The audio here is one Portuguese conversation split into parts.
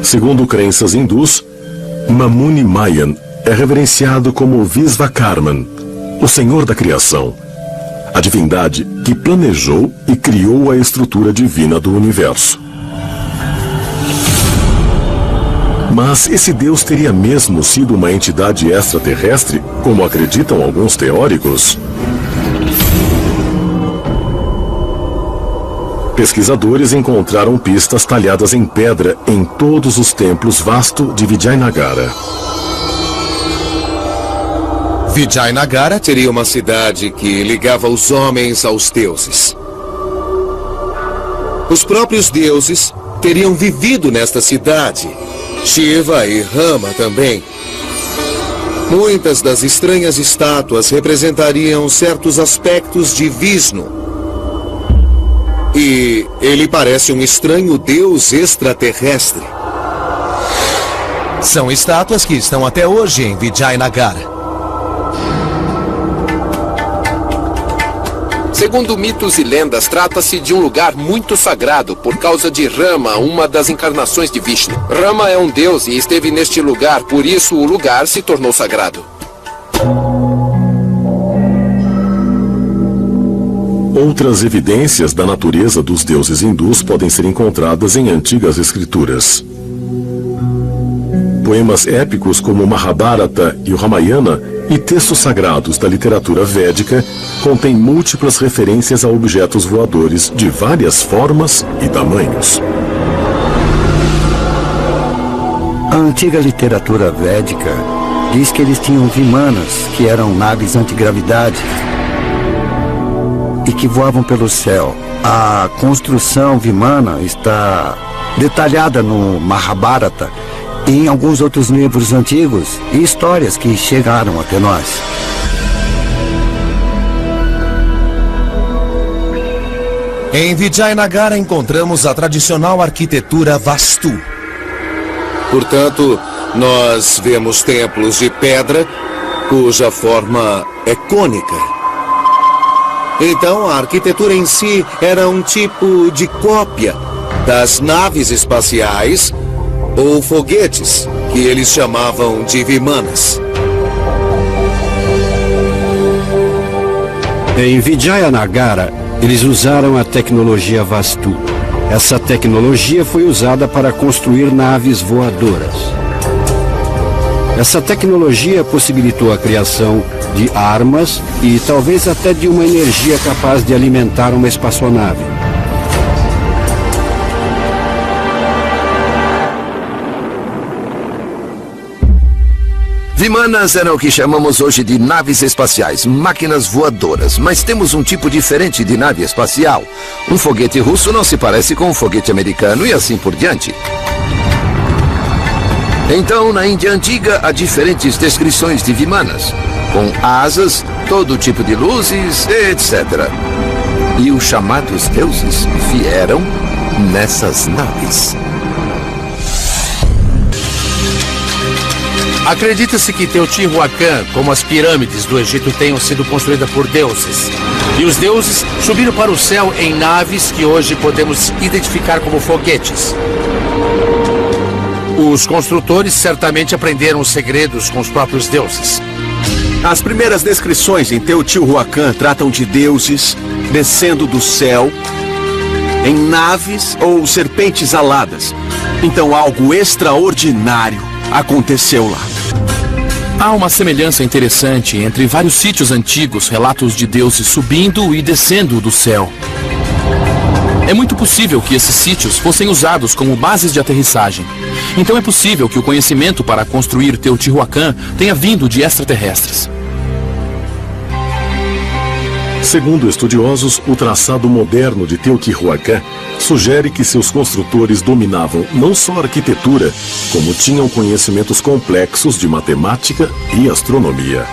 Segundo crenças hindus, Mamuni Mayan é reverenciado como Visvakarman, o Senhor da Criação, a divindade que planejou e criou a estrutura divina do universo. Mas esse Deus teria mesmo sido uma entidade extraterrestre, como acreditam alguns teóricos? Pesquisadores encontraram pistas talhadas em pedra em todos os templos vasto de Vijayanagara. Vijayanagara teria uma cidade que ligava os homens aos deuses. Os próprios deuses teriam vivido nesta cidade. Shiva e Rama também. Muitas das estranhas estátuas representariam certos aspectos de Vishnu. E ele parece um estranho deus extraterrestre. São estátuas que estão até hoje em Vijayanagara. Segundo mitos e lendas, trata-se de um lugar muito sagrado por causa de Rama, uma das encarnações de Vishnu. Rama é um deus e esteve neste lugar, por isso o lugar se tornou sagrado. Outras evidências da natureza dos deuses hindus podem ser encontradas em antigas escrituras. Poemas épicos como o Mahabharata e o Ramayana e textos sagrados da literatura védica contêm múltiplas referências a objetos voadores de várias formas e tamanhos. A antiga literatura védica diz que eles tinham vimanas, que eram naves antigravidade e que voavam pelo céu. A construção vimana está detalhada no Mahabharata e em alguns outros livros antigos e histórias que chegaram até nós. Em Vijayanagara encontramos a tradicional arquitetura Vastu. Portanto, nós vemos templos de pedra cuja forma é cônica. Então, a arquitetura em si era um tipo de cópia das naves espaciais ou foguetes, que eles chamavam de vimanas. Em Vijayanagara, eles usaram a tecnologia Vastu. Essa tecnologia foi usada para construir naves voadoras. Essa tecnologia possibilitou a criação de armas e talvez até de uma energia capaz de alimentar uma espaçonave. Vimanas eram o que chamamos hoje de naves espaciais, máquinas voadoras, mas temos um tipo diferente de nave espacial. Um foguete russo não se parece com um foguete americano e assim por diante. Então, na Índia Antiga, há diferentes descrições de vimanas, com asas, todo tipo de luzes, etc. E os chamados deuses vieram nessas naves. Acredita-se que Teotihuacan, como as pirâmides do Egito, tenham sido construídas por deuses. E os deuses subiram para o céu em naves que hoje podemos identificar como foguetes. Os construtores certamente aprenderam os segredos com os próprios deuses. As primeiras descrições em Teotihuacan tratam de deuses descendo do céu em naves ou serpentes aladas. Então algo extraordinário aconteceu lá. Há uma semelhança interessante entre vários sítios antigos, relatos de deuses subindo e descendo do céu. É muito possível que esses sítios fossem usados como bases de aterrissagem. Então é possível que o conhecimento para construir Teotihuacan tenha vindo de extraterrestres. Segundo estudiosos, o traçado moderno de Teotihuacan sugere que seus construtores dominavam não só a arquitetura, como tinham conhecimentos complexos de matemática e astronomia.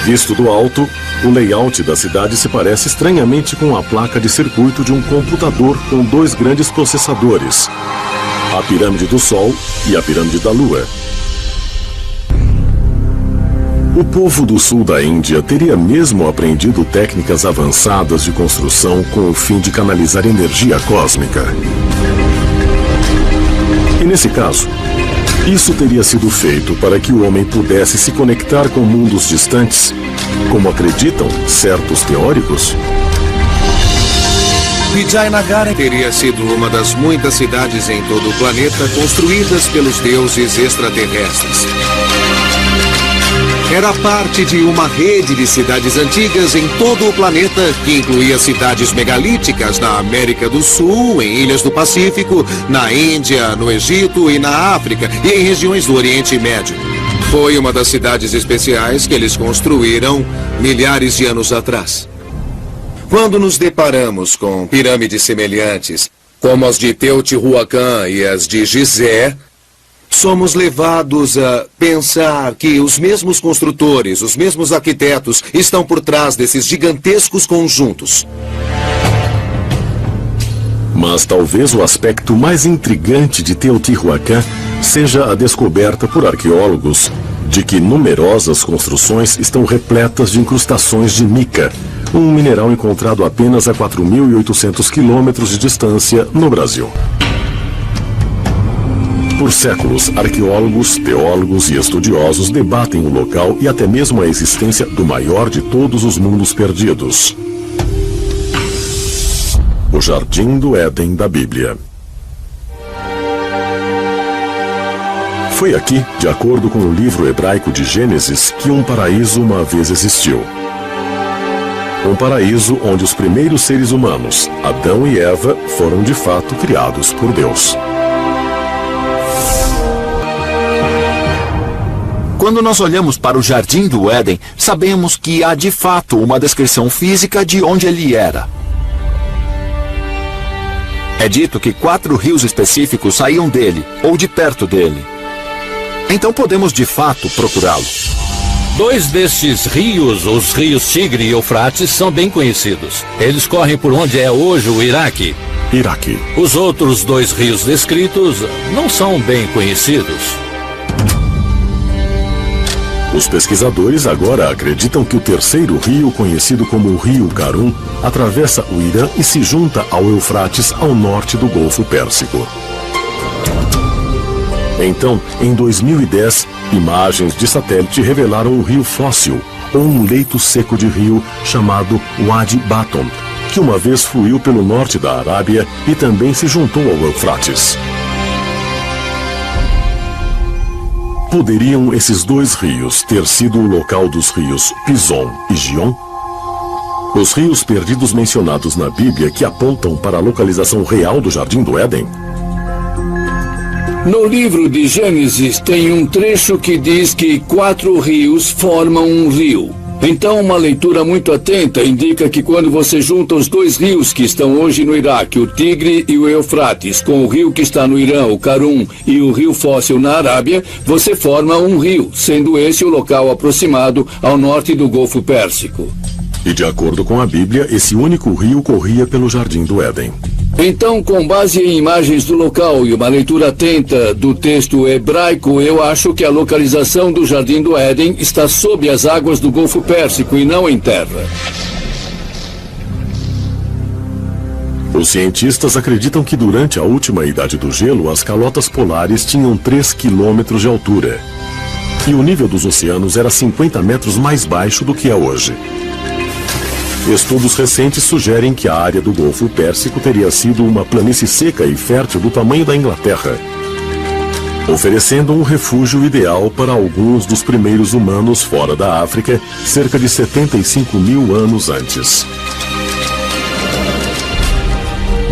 Visto do alto, o layout da cidade se parece estranhamente com a placa de circuito de um computador com dois grandes processadores, a pirâmide do Sol e a pirâmide da Lua. O povo do sul da Índia teria mesmo aprendido técnicas avançadas de construção com o fim de canalizar energia cósmica. E nesse caso, isso teria sido feito para que o homem pudesse se conectar com mundos distantes, como acreditam certos teóricos? Vijayanagar teria sido uma das muitas cidades em todo o planeta construídas pelos deuses extraterrestres. Era parte de uma rede de cidades antigas em todo o planeta, que incluía cidades megalíticas na América do Sul, em ilhas do Pacífico, na Índia, no Egito e na África, e em regiões do Oriente Médio. Foi uma das cidades especiais que eles construíram milhares de anos atrás. Quando nos deparamos com pirâmides semelhantes, como as de Teotihuacan e as de Gizé, somos levados a pensar que os mesmos construtores, os mesmos arquitetos, estão por trás desses gigantescos conjuntos. Mas talvez o aspecto mais intrigante de Teotihuacan seja a descoberta por arqueólogos de que numerosas construções estão repletas de incrustações de mica, um mineral encontrado apenas a 4.800 quilômetros de distância no Brasil. Por séculos, arqueólogos, teólogos e estudiosos debatem o local e até mesmo a existência do maior de todos os mundos perdidos: o Jardim do Éden da Bíblia. Foi aqui, de acordo com o livro hebraico de Gênesis, que um paraíso uma vez existiu. Um paraíso onde os primeiros seres humanos, Adão e Eva, foram de fato criados por Deus. Quando nós olhamos para o Jardim do Éden, sabemos que há de fato uma descrição física de onde ele era. É dito que 4 rios específicos saíam dele, ou de perto dele. Então podemos de fato procurá-lo. 2 destes rios, os rios Tigre e Eufrates, são bem conhecidos. Eles correm por onde é hoje o Iraque. Os outros 2 rios descritos não são bem conhecidos. Os pesquisadores agora acreditam que o terceiro rio, conhecido como o Rio Karun, atravessa o Irã e se junta ao Eufrates ao norte do Golfo Pérsico. Então, em 2010, imagens de satélite revelaram um rio fóssil, ou um leito seco de rio chamado Wadi Baton, que uma vez fluiu pelo norte da Arábia e também se juntou ao Eufrates. Poderiam esses 2 rios ter sido o local dos rios Pison e Gion? Os rios perdidos mencionados na Bíblia que apontam para a localização real do Jardim do Éden? No livro de Gênesis tem um trecho que diz que 4 rios formam um rio. Então, uma leitura muito atenta indica que quando você junta os 2 rios que estão hoje no Iraque, o Tigre e o Eufrates, com o rio que está no Irã, o Karun, e o rio fóssil na Arábia, você forma um rio, sendo esse o local aproximado ao norte do Golfo Pérsico. E de acordo com a Bíblia, esse único rio corria pelo Jardim do Éden. Então, com base em imagens do local e uma leitura atenta do texto hebraico, eu acho que a localização do Jardim do Éden está sob as águas do Golfo Pérsico e não em terra. Os cientistas acreditam que durante a última idade do gelo, as calotas polares tinham 3 quilômetros de altura. E o nível dos oceanos era 50 metros mais baixo do que é hoje. Estudos recentes sugerem que a área do Golfo Pérsico teria sido uma planície seca e fértil do tamanho da Inglaterra, oferecendo um refúgio ideal para alguns dos primeiros humanos fora da África, cerca de 75 mil anos antes.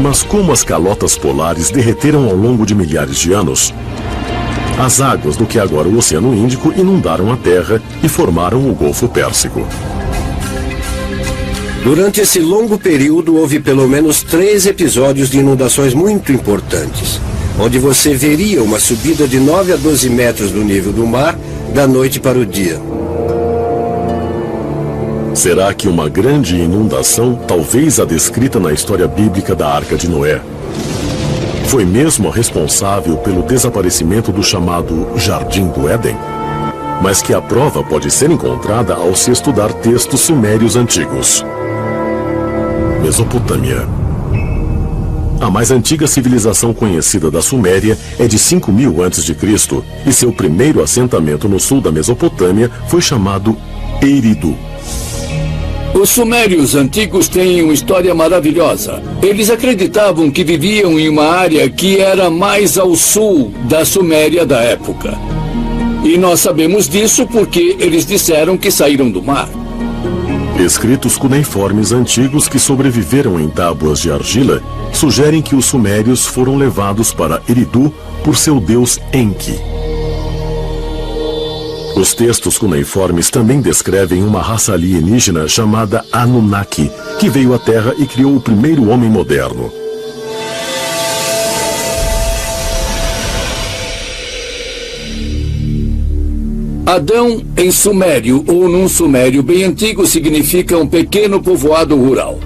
Mas como as calotas polares derreteram ao longo de milhares de anos, as águas do que agora o Oceano Índico inundaram a Terra e formaram o Golfo Pérsico. Durante esse longo período, houve pelo menos 3 episódios de inundações muito importantes, onde você veria uma subida de 9 a 12 metros do nível do mar, da noite para o dia. Será que uma grande inundação, talvez a descrita na história bíblica da Arca de Noé, foi mesmo a responsável pelo desaparecimento do chamado Jardim do Éden? Mas que a prova pode ser encontrada ao se estudar textos sumérios antigos. Mesopotâmia. A mais antiga civilização conhecida da Suméria é de 5.000 a.C. e seu primeiro assentamento no sul da Mesopotâmia foi chamado Eridu. Os sumérios antigos têm uma história maravilhosa. Eles acreditavam que viviam em uma área que era mais ao sul da Suméria da época. E nós sabemos disso porque eles disseram que saíram do mar. Escritos cuneiformes antigos que sobreviveram em tábuas de argila sugerem que os sumérios foram levados para Eridu por seu deus Enki. Os textos cuneiformes também descrevem uma raça alienígena chamada Anunnaki, que veio à Terra e criou o primeiro homem moderno. Adão, em sumério ou num sumério bem antigo, significa um pequeno povoado rural.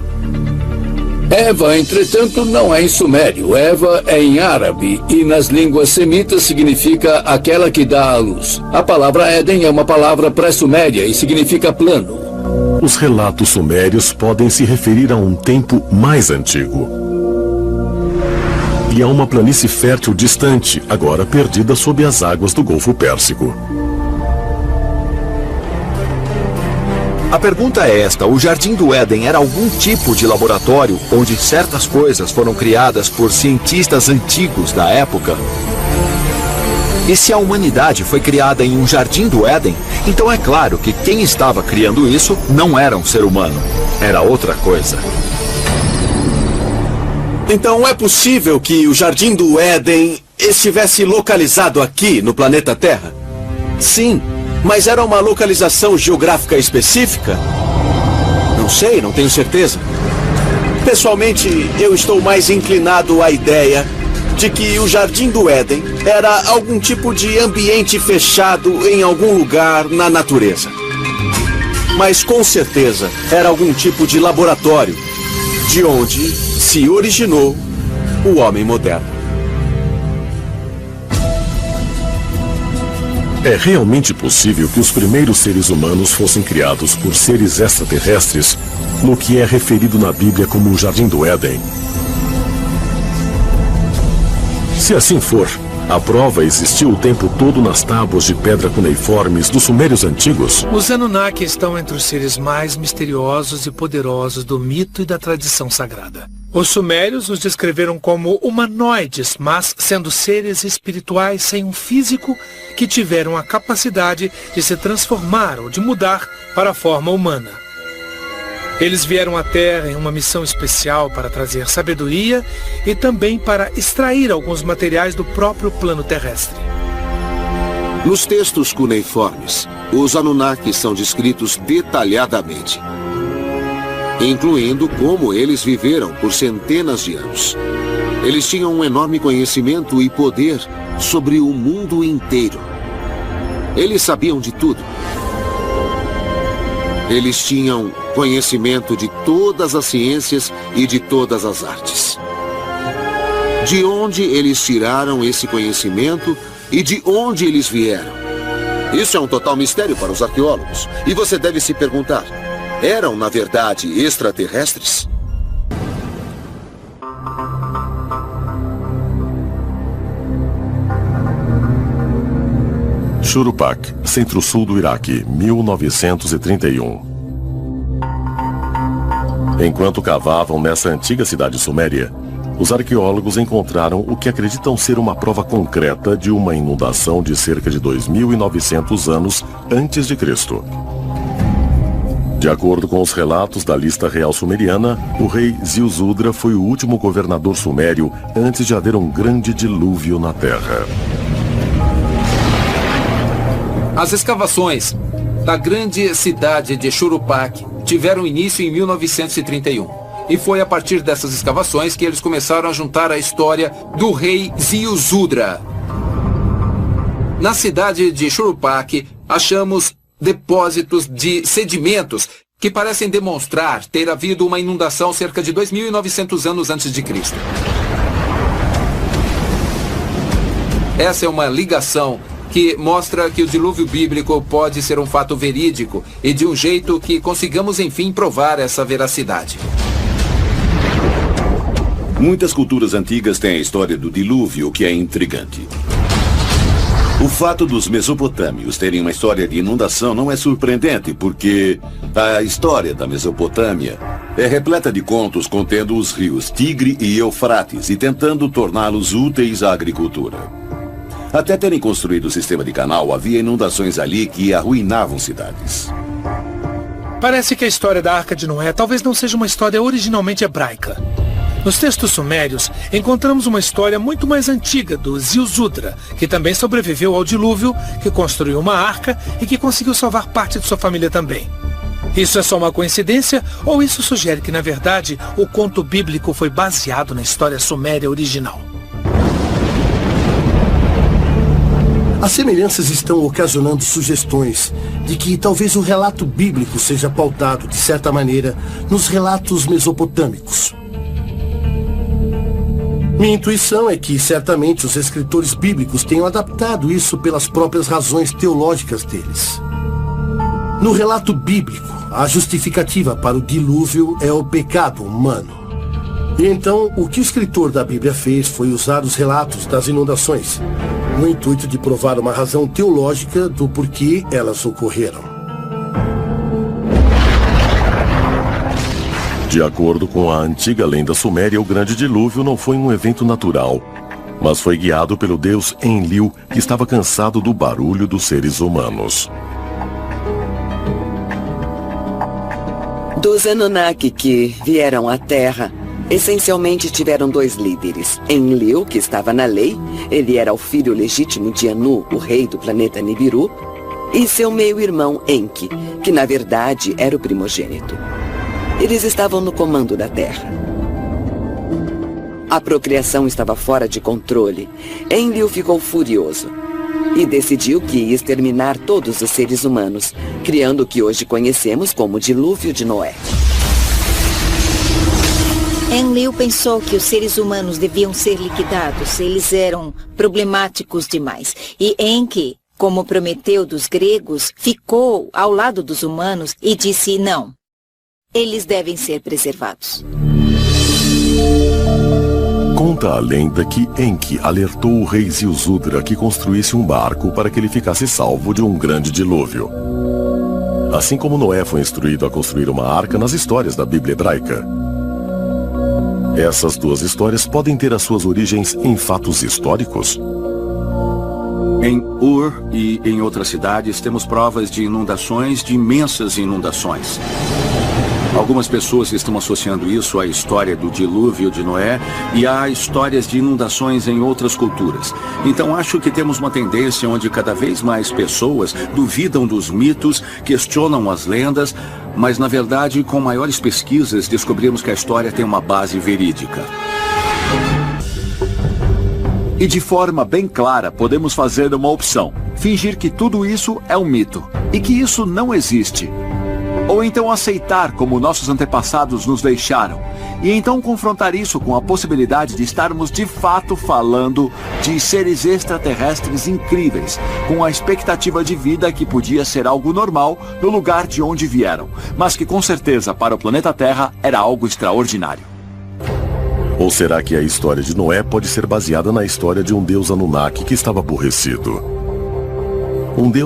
Eva, entretanto, não é em sumério. Eva é em árabe e nas línguas semitas significa aquela que dá à luz. A palavra Éden é uma palavra pré-suméria e significa plano. Os relatos sumérios podem se referir a um tempo mais antigo e a uma planície fértil distante, agora perdida sob as águas do Golfo Pérsico. A pergunta é esta: o Jardim do Éden era algum tipo de laboratório onde certas coisas foram criadas por cientistas antigos da época? E se a humanidade foi criada em um Jardim do Éden, então é claro que quem estava criando isso não era um ser humano, era outra coisa. Então é possível que o Jardim do Éden estivesse localizado aqui no planeta Terra? Sim. Mas era uma localização geográfica específica? Não sei, não tenho certeza. Pessoalmente, eu estou mais inclinado à ideia de que o Jardim do Éden era algum tipo de ambiente fechado em algum lugar na natureza. Mas com certeza era algum tipo de laboratório, de onde se originou o homem moderno. É realmente possível que os primeiros seres humanos fossem criados por seres extraterrestres no que é referido na Bíblia como o Jardim do Éden? Se assim for, a prova existiu o tempo todo nas tábuas de pedra cuneiformes dos sumérios antigos? Os Anunnaki estão entre os seres mais misteriosos e poderosos do mito e da tradição sagrada. Os sumérios os descreveram como humanoides, mas sendo seres espirituais sem um físico que tiveram a capacidade de se transformar ou de mudar para a forma humana. Eles vieram à Terra em uma missão especial para trazer sabedoria e também para extrair alguns materiais do próprio plano terrestre. Nos textos cuneiformes, os Anunnaki são descritos detalhadamente, incluindo como eles viveram por centenas de anos. Eles tinham um enorme conhecimento e poder sobre o mundo inteiro. Eles sabiam de tudo. Eles tinham conhecimento de todas as ciências e de todas as artes. De onde eles tiraram esse conhecimento e de onde eles vieram? Isso é um total mistério para os arqueólogos. E você deve se perguntar: eram, na verdade, extraterrestres? Churupaq, centro-sul do Iraque, 1931. Enquanto cavavam nessa antiga cidade suméria, os arqueólogos encontraram o que acreditam ser uma prova concreta de uma inundação de cerca de 2.900 anos antes de Cristo. De acordo com os relatos da lista real sumeriana, o rei Ziusudra foi o último governador sumério antes de haver um grande dilúvio na terra. As escavações da grande cidade de Churupaq tiveram início em 1931. E foi a partir dessas escavações que eles começaram a juntar a história do rei Ziusudra. Na cidade de Churupaq, achamos depósitos de sedimentos que parecem demonstrar ter havido uma inundação cerca de 2.900 anos antes de Cristo. Essa é uma ligação que mostra que o dilúvio bíblico pode ser um fato verídico e de um jeito que consigamos enfim provar essa veracidade. Muitas culturas antigas têm a história do dilúvio, que é intrigante. O fato dos mesopotâmios terem uma história de inundação não é surpreendente, porque a história da Mesopotâmia é repleta de contos contendo os rios Tigre e Eufrates e tentando torná-los úteis à agricultura. Até terem construído o sistema de canal, havia inundações ali que arruinavam cidades. Parece que a história da Arca de Noé talvez não seja uma história originalmente hebraica. Nos textos sumérios, encontramos uma história muito mais antiga do Ziusudra, que também sobreviveu ao dilúvio, que construiu uma arca e que conseguiu salvar parte de sua família também. Isso é só uma coincidência ou isso sugere que, na verdade, o conto bíblico foi baseado na história suméria original? As semelhanças estão ocasionando sugestões de que talvez o relato bíblico seja pautado, de certa maneira, nos relatos mesopotâmicos. Minha intuição é que, certamente, os escritores bíblicos tenham adaptado isso pelas próprias razões teológicas deles. No relato bíblico, a justificativa para o dilúvio é o pecado humano. E então, o que o escritor da Bíblia fez foi usar os relatos das inundações, no intuito de provar uma razão teológica do porquê elas ocorreram. De acordo com a antiga lenda suméria, o grande dilúvio não foi um evento natural, mas foi guiado pelo deus Enlil, que estava cansado do barulho dos seres humanos. Dos Anunnaki que vieram à Terra, essencialmente tiveram dois líderes. Enlil, que estava na lei, ele era o filho legítimo de Anu, o rei do planeta Nibiru, e seu meio-irmão Enki, que na verdade era o primogênito. Eles estavam no comando da Terra. A procriação estava fora de controle. Enlil ficou furioso e decidiu que ia exterminar todos os seres humanos, criando o que hoje conhecemos como Dilúvio de Noé. Enlil pensou que os seres humanos deviam ser liquidados. Eles eram problemáticos demais. E Enki, como Prometeu dos gregos, ficou ao lado dos humanos e disse não. Eles devem ser preservados. Conta a lenda que Enki alertou o rei Ziusudra que construísse um barco para que ele ficasse salvo de um grande dilúvio. Assim como Noé foi instruído a construir uma arca nas histórias da Bíblia hebraica. Essas duas histórias podem ter as suas origens em fatos históricos? Em Ur e em outras cidades temos provas de inundações, de imensas inundações. Algumas pessoas estão associando isso à história do dilúvio de Noé e a histórias de inundações em outras culturas. Então acho que temos uma tendência onde cada vez mais pessoas duvidam dos mitos, questionam as lendas, mas na verdade com maiores pesquisas descobrimos que a história tem uma base verídica. E de forma bem clara podemos fazer uma opção, fingir que tudo isso é um mito e que isso não existe. Ou então aceitar como nossos antepassados nos deixaram. E então confrontar isso com a possibilidade de estarmos de fato falando de seres extraterrestres incríveis, com a expectativa de vida que podia ser algo normal no lugar de onde vieram, mas que com certeza para o planeta Terra era algo extraordinário. Ou será que a história de Noé pode ser baseada na história de um deus Anunnaki que estava aborrecido? Um deus